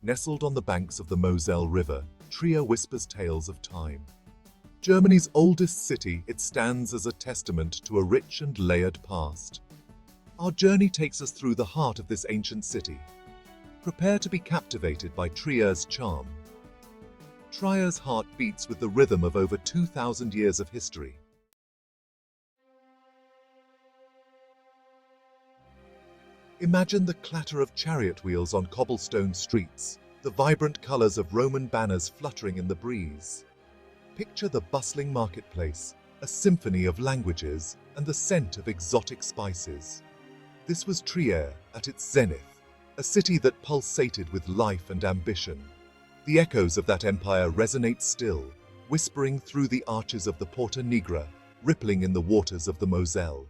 Nestled on the banks of the Moselle River, Trier whispers tales of time. Germany's oldest city, it stands as a testament to a rich and layered past. Our journey takes us through the heart of this ancient city. Prepare to be captivated by Trier's charm. Trier's heart beats with the rhythm of over 2,000 years of history. Imagine the clatter of chariot wheels on cobblestone streets, the vibrant colors of Roman banners fluttering in the breeze. Picture the bustling marketplace, a symphony of languages, and the scent of exotic spices. This was Trier at its zenith, a city that pulsated with life and ambition. The echoes of that empire resonate still, whispering through the arches of the Porta Nigra, rippling in the waters of the Moselle.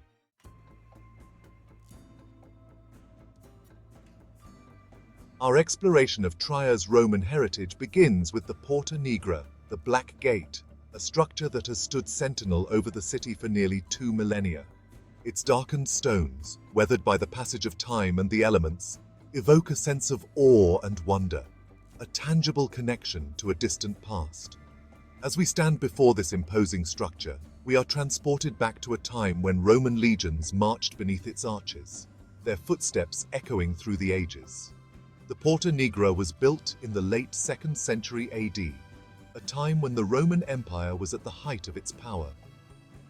Our exploration of Trier's Roman heritage begins with the Porta Nigra, the Black Gate, a structure that has stood sentinel over the city for nearly 2 millennia. Its darkened stones, weathered by the passage of time and the elements, evoke a sense of awe and wonder, a tangible connection to a distant past. As we stand before this imposing structure, we are transported back to a time when Roman legions marched beneath its arches, their footsteps echoing through the ages. The Porta Nigra was built in the late 2nd century AD, a time when the Roman Empire was at the height of its power.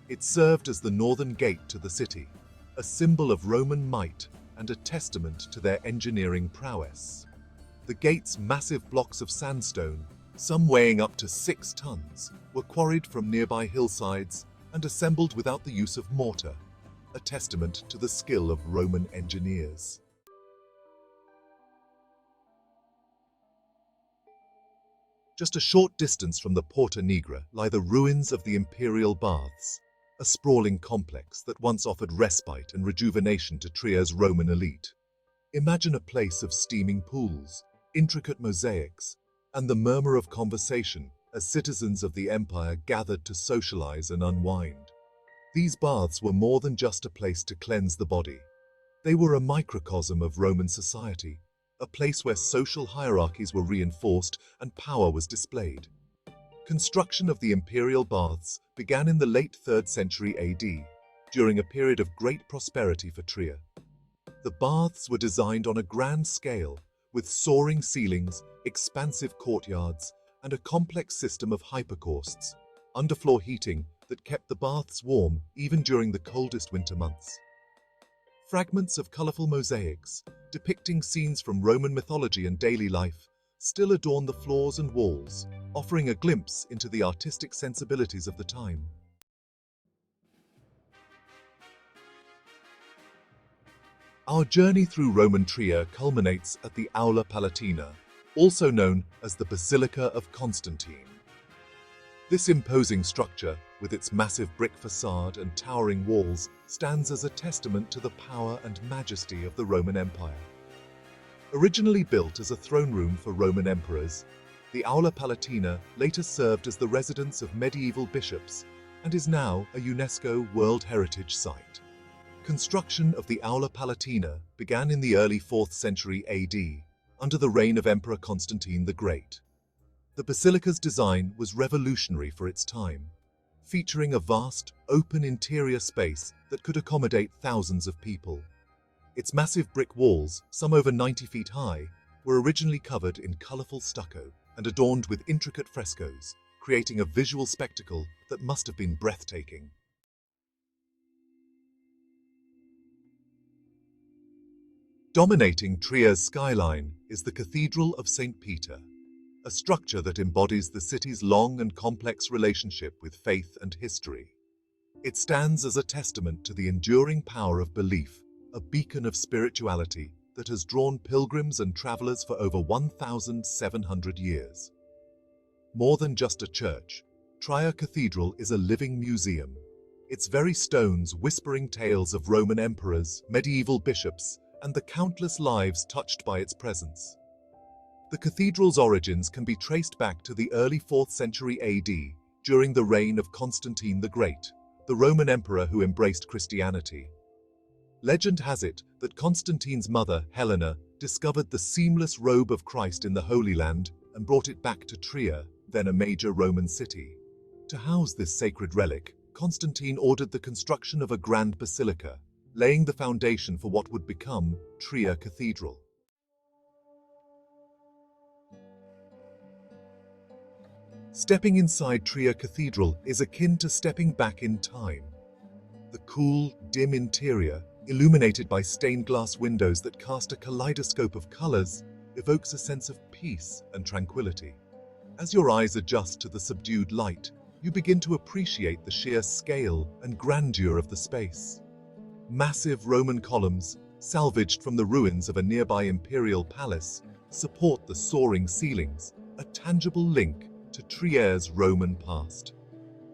It served as the northern gate to the city, a symbol of Roman might and a testament to their engineering prowess. The gate's massive blocks of sandstone, some weighing up to 6 tons, were quarried from nearby hillsides and assembled without the use of mortar, a testament to the skill of Roman engineers. Just a short distance from the Porta Nigra lie the ruins of the Imperial Baths, a sprawling complex that once offered respite and rejuvenation to Trier's Roman elite. Imagine a place of steaming pools, intricate mosaics, and the murmur of conversation as citizens of the empire gathered to socialize and unwind. These baths were more than just a place to cleanse the body. They were a microcosm of Roman society, a place where social hierarchies were reinforced and power was displayed. Construction of the Imperial Baths began in the late 3rd century AD, during a period of great prosperity for Trier. The baths were designed on a grand scale, with soaring ceilings, expansive courtyards, and a complex system of hypocausts, underfloor heating that kept the baths warm even during the coldest winter months. Fragments of colorful mosaics, depicting scenes from Roman mythology and daily life, still adorn the floors and walls, offering a glimpse into the artistic sensibilities of the time. Our journey through Roman Trier culminates at the Aula Palatina, also known as the Basilica of Constantine. This imposing structure, with its massive brick facade and towering walls, stands as a testament to the power and majesty of the Roman Empire. Originally built as a throne room for Roman emperors, the Aula Palatina later served as the residence of medieval bishops and is now a UNESCO World Heritage Site. Construction of the Aula Palatina began in the early 4th century AD, under the reign of Emperor Constantine the Great. The basilica's design was revolutionary for its time, featuring a vast, open interior space that could accommodate thousands of people. Its massive brick walls, some over 90 feet high, were originally covered in colorful stucco and adorned with intricate frescoes, creating a visual spectacle that must have been breathtaking. Dominating Trier's skyline is the Cathedral of St. Peter, a structure that embodies the city's long and complex relationship with faith and history. It stands as a testament to the enduring power of belief, a beacon of spirituality that has drawn pilgrims and travelers for over 1,700 years. More than just a church, Trier Cathedral is a living museum, its very stones whispering tales of Roman emperors, medieval bishops, and the countless lives touched by its presence. The cathedral's origins can be traced back to the early 4th century AD, during the reign of Constantine the Great, the Roman emperor who embraced Christianity. Legend has it that Constantine's mother, Helena, discovered the seamless robe of Christ in the Holy Land and brought it back to Trier, then a major Roman city. To house this sacred relic, Constantine ordered the construction of a grand basilica, laying the foundation for what would become Trier Cathedral. Stepping inside Trier Cathedral is akin to stepping back in time. The cool, dim interior, illuminated by stained glass windows that cast a kaleidoscope of colors, evokes a sense of peace and tranquility. As your eyes adjust to the subdued light, you begin to appreciate the sheer scale and grandeur of the space. Massive Roman columns, salvaged from the ruins of a nearby imperial palace, support the soaring ceilings, a tangible link to Trier's Roman past.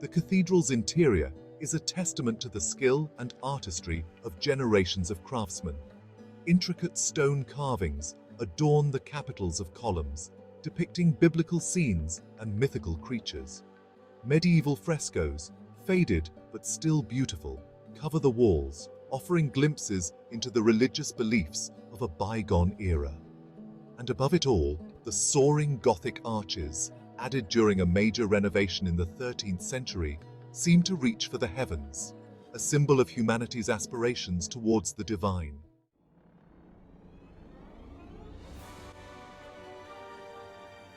The cathedral's interior is a testament to the skill and artistry of generations of craftsmen. Intricate stone carvings adorn the capitals of columns, depicting biblical scenes and mythical creatures. Medieval frescoes, faded but still beautiful, cover the walls, offering glimpses into the religious beliefs of a bygone era. And above it all, the soaring Gothic arches, added during a major renovation in the 13th century, seem to reach for the heavens, a symbol of humanity's aspirations towards the divine.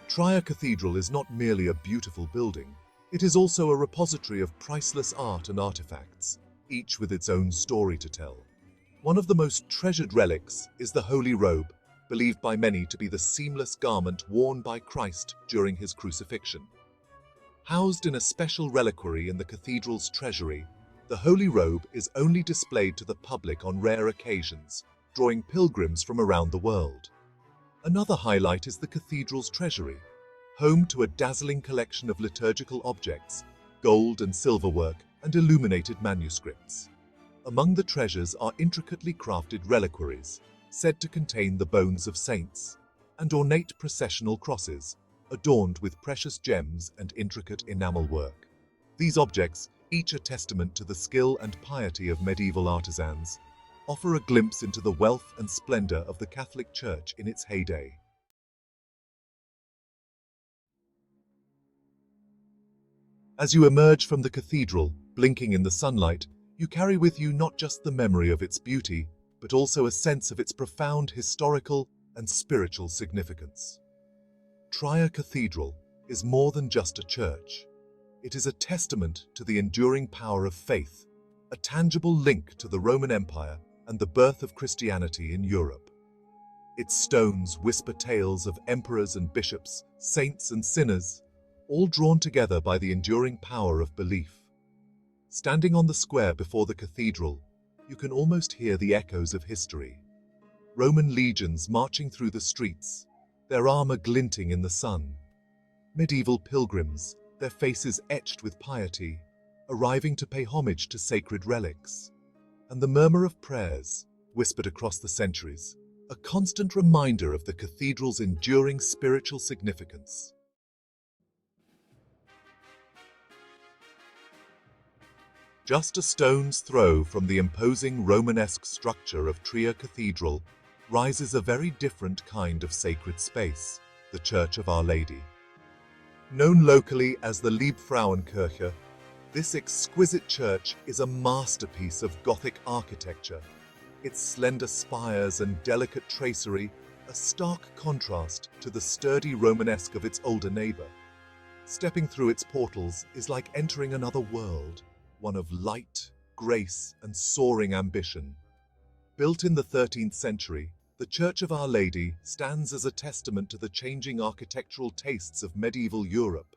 Trier Cathedral is not merely a beautiful building, it is also a repository of priceless art and artifacts, each with its own story to tell. One of the most treasured relics is the Holy Robe, believed by many to be the seamless garment worn by Christ during his crucifixion. Housed in a special reliquary in the cathedral's treasury, the Holy Robe is only displayed to the public on rare occasions, drawing pilgrims from around the world. Another highlight is the cathedral's treasury, home to a dazzling collection of liturgical objects, gold and silver work, and illuminated manuscripts. Among the treasures are intricately crafted reliquaries, said to contain the bones of saints, and ornate processional crosses, adorned with precious gems and intricate enamel work. These objects, each a testament to the skill and piety of medieval artisans, offer a glimpse into the wealth and splendor of the Catholic Church in its heyday. As you emerge from the cathedral, blinking in the sunlight, you carry with you not just the memory of its beauty, but also a sense of its profound historical and spiritual significance. Trier Cathedral is more than just a church. It is a testament to the enduring power of faith, a tangible link to the Roman Empire and the birth of Christianity in Europe. Its stones whisper tales of emperors and bishops, saints and sinners, all drawn together by the enduring power of belief. Standing on the square before the cathedral, you can almost hear the echoes of history. Roman legions marching through the streets, their armor glinting in the sun. Medieval pilgrims, their faces etched with piety, arriving to pay homage to sacred relics. And the murmur of prayers, whispered across the centuries, a constant reminder of the cathedral's enduring spiritual significance. Just a stone's throw from the imposing Romanesque structure of Trier Cathedral rises a very different kind of sacred space, the Church of Our Lady. Known locally as the Liebfrauenkirche, this exquisite church is a masterpiece of Gothic architecture, its slender spires and delicate tracery a stark contrast to the sturdy Romanesque of its older neighbor. Stepping through its portals is like entering another world, one of light, grace, and soaring ambition. Built in the 13th century, the Church of Our Lady stands as a testament to the changing architectural tastes of medieval Europe.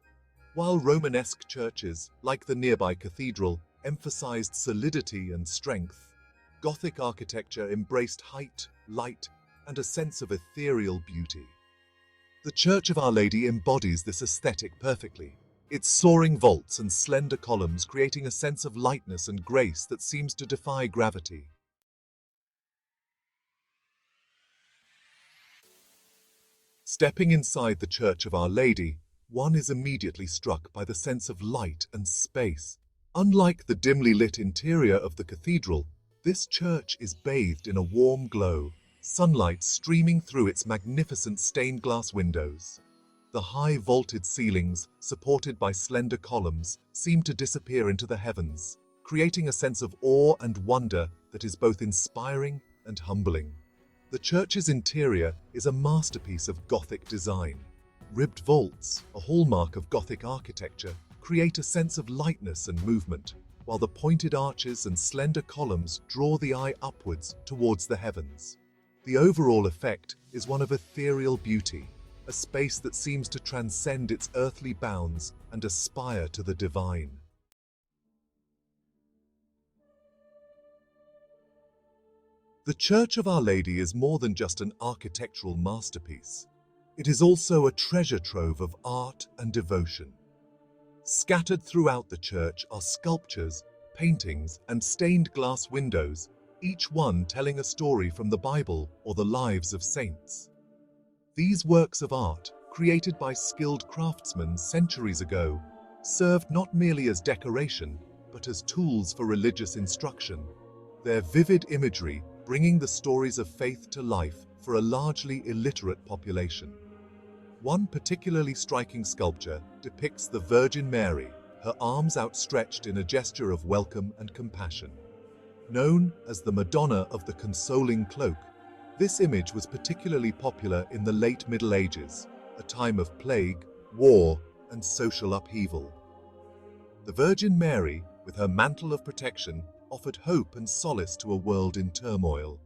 While Romanesque churches, like the nearby cathedral, emphasized solidity and strength, Gothic architecture embraced height, light, and a sense of ethereal beauty. The Church of Our Lady embodies this aesthetic perfectly, its soaring vaults and slender columns creating a sense of lightness and grace that seems to defy gravity. Stepping inside the Church of Our Lady, one is immediately struck by the sense of light and space. Unlike the dimly lit interior of the cathedral, This church is bathed in a warm glow, sunlight streaming through its magnificent stained glass windows. The high vaulted ceilings, supported by slender columns, seem to disappear into the heavens, creating a sense of awe and wonder that is both inspiring and humbling. The church's interior is a masterpiece of Gothic design. Ribbed vaults, a hallmark of Gothic architecture, create a sense of lightness and movement, while the pointed arches and slender columns draw the eye upwards towards the heavens. The overall effect is one of ethereal beauty, a space that seems to transcend its earthly bounds and aspire to the divine. The Church of Our Lady is more than just an architectural masterpiece. It is also a treasure trove of art and devotion. Scattered throughout the church are sculptures, paintings, and stained glass windows, each one telling a story from the Bible or the lives of saints. These works of art, created by skilled craftsmen centuries ago, served not merely as decoration, but as tools for religious instruction, their vivid imagery bringing the stories of faith to life for a largely illiterate population. One particularly striking sculpture depicts the Virgin Mary, her arms outstretched in a gesture of welcome and compassion. Known as the Madonna of the Consoling Cloak, this image was particularly popular in the late Middle Ages, a time of plague, war, and social upheaval. The Virgin Mary, with her mantle of protection, offered hope and solace to a world in turmoil.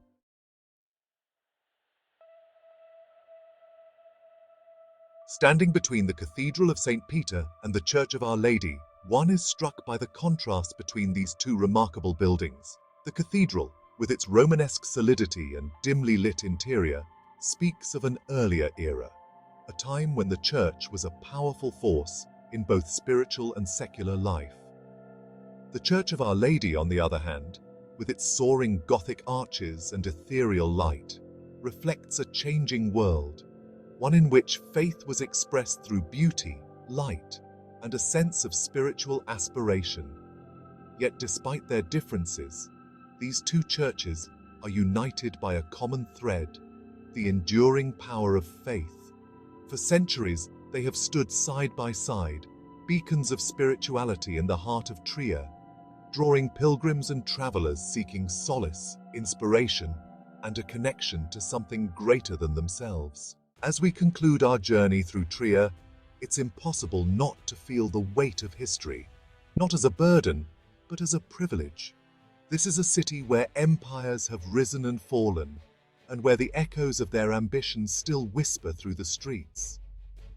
Standing between the Cathedral of St. Peter and the Church of Our Lady, one is struck by the contrast between these two remarkable buildings. The cathedral, with its Romanesque solidity and dimly lit interior, speaks of an earlier era, a time when the church was a powerful force in both spiritual and secular life. The Church of Our Lady, on the other hand, with its soaring Gothic arches and ethereal light, reflects a changing world, one in which faith was expressed through beauty, light, and a sense of spiritual aspiration. Yet despite their differences, these two churches are united by a common thread, the enduring power of faith. For centuries, they have stood side by side, beacons of spirituality in the heart of Trier, drawing pilgrims and travelers seeking solace, inspiration, and a connection to something greater than themselves. As we conclude our journey through Trier, it's impossible not to feel the weight of history, not as a burden, but as a privilege. This is a city where empires have risen and fallen, and where the echoes of their ambitions still whisper through the streets.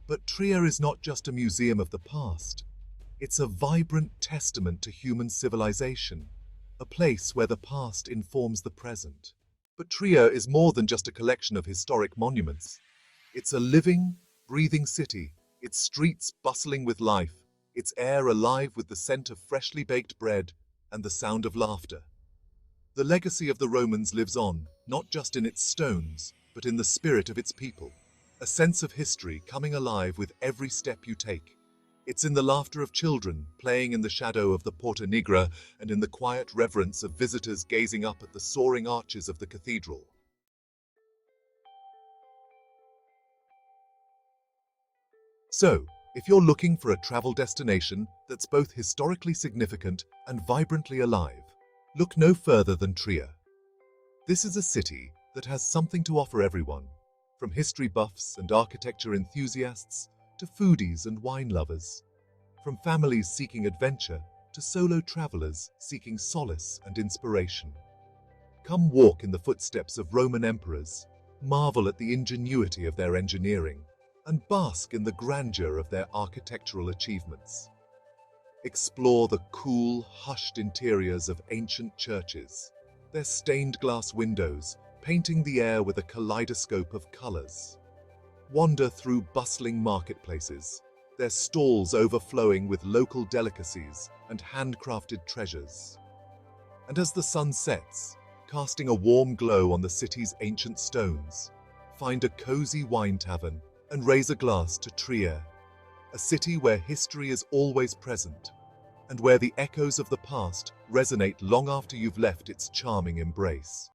But Trier is not just a museum of the past. It's a vibrant testament to human civilization, a place where the past informs the present. But Trier is more than just a collection of historic monuments. It's a living, breathing city, its streets bustling with life, its air alive with the scent of freshly baked bread and the sound of laughter. The legacy of the Romans lives on, not just in its stones, but in the spirit of its people, a sense of history coming alive with every step you take. It's in the laughter of children playing in the shadow of the Porta Nigra and in the quiet reverence of visitors gazing up at the soaring arches of the cathedral. So, if you're looking for a travel destination that's both historically significant and vibrantly alive, look no further than Trier. This is a city that has something to offer everyone, from history buffs and architecture enthusiasts to foodies and wine lovers, from families seeking adventure to solo travelers seeking solace and inspiration. Come walk in the footsteps of Roman emperors, marvel at the ingenuity of their engineering, and bask in the grandeur of their architectural achievements. Explore the cool, hushed interiors of ancient churches, their stained glass windows painting the air with a kaleidoscope of colors. Wander through bustling marketplaces, their stalls overflowing with local delicacies and handcrafted treasures. And as the sun sets, casting a warm glow on the city's ancient stones, find a cozy wine tavern and raise a glass to Trier, a city where history is always present, and where the echoes of the past resonate long after you've left its charming embrace.